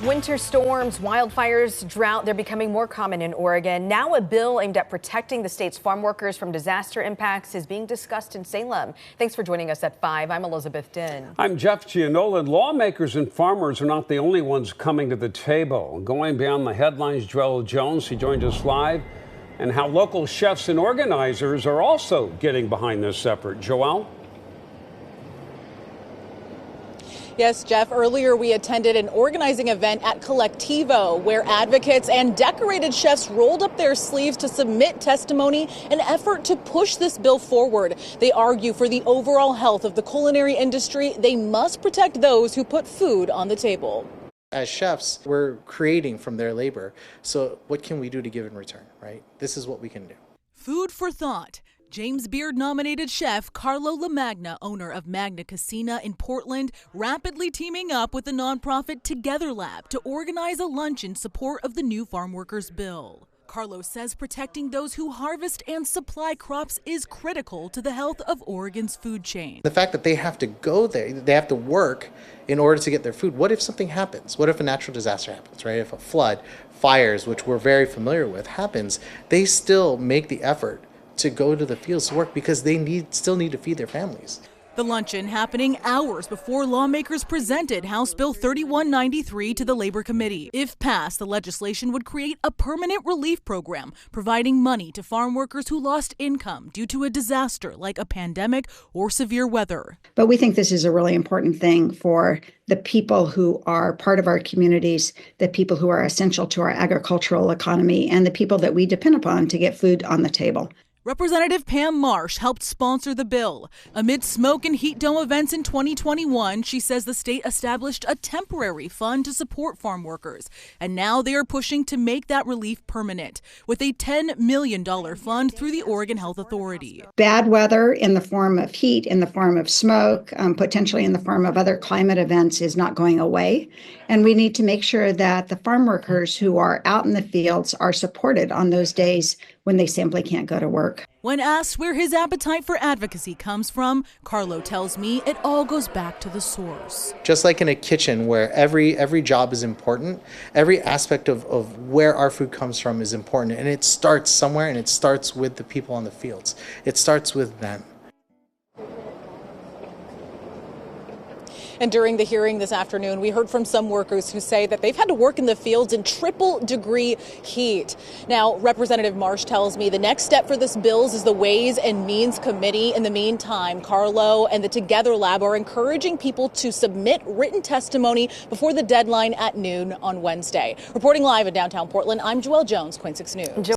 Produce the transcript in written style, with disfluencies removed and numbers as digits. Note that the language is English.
Winter storms, wildfires, drought, they're becoming more common in Oregon. Now a bill aimed at protecting the state's farm workers from disaster impacts is being discussed in Salem. Thanks for joining us at 5. I'm Elizabeth Din. I'm Jeff Gianola. Lawmakers and farmers are not the only ones coming to the table. Going beyond the headlines, Joel Jones, he joined us live, and how local chefs and organizers are also getting behind this effort. Joel? Yes, Jeff, earlier we attended an organizing event at Collectivo where advocates and decorated chefs rolled up their sleeves to submit testimony, an effort to push this bill forward. They argue for the overall health of the culinary industry. They must protect those who put food on the table. As chefs, we're creating from their labor. So what can we do to give in return, right? This is what we can do. Food for thought. James Beard-nominated chef Carlo LaMagna, owner of Magna Casina in Portland, rapidly teaming up with the nonprofit Together Lab to organize a lunch in support of the new farm workers bill. Carlo says protecting those who harvest and supply crops is critical to the health of Oregon's food chain. The fact that they have to go there, they have to work in order to get their food. What if something happens? What if a natural disaster happens, right? If a flood, fires, which we're very familiar with, happens, they still make the effort to go to the fields to work because they still need to feed their families. The luncheon happening hours before lawmakers presented House Bill 3193 to the Labor Committee. If passed, the legislation would create a permanent relief program, providing money to farm workers who lost income due to a disaster like a pandemic or severe weather. But we think this is a really important thing for the people who are part of our communities, the people who are essential to our agricultural economy, and the people that we depend upon to get food on the table. Representative Pam Marsh helped sponsor the bill. Amid smoke and heat dome events in 2021, she says the state established a temporary fund to support farm workers. And now they are pushing to make that relief permanent with a $10 million fund through the Oregon Health Authority. Bad weather in the form of heat, in the form of smoke, potentially in the form of other climate events is not going away. And we need to make sure that the farm workers who are out in the fields are supported on those days when they simply can't go to work. When asked where his appetite for advocacy comes from, Carlo tells me it all goes back to the source. Just like in a kitchen where every job is important, every aspect of where our food comes from is important. And it starts somewhere, and it starts with the people on the fields. It starts with them. And during the hearing this afternoon, we heard from some workers who say that they've had to work in the fields in triple-degree heat. Now, Representative Marsh tells me the next step for this bill is the Ways and Means Committee. In the meantime, Carlo and the Together Lab are encouraging people to submit written testimony before the deadline at noon on Wednesday. Reporting live in downtown Portland, I'm Joelle Jones, KOIN 6 News.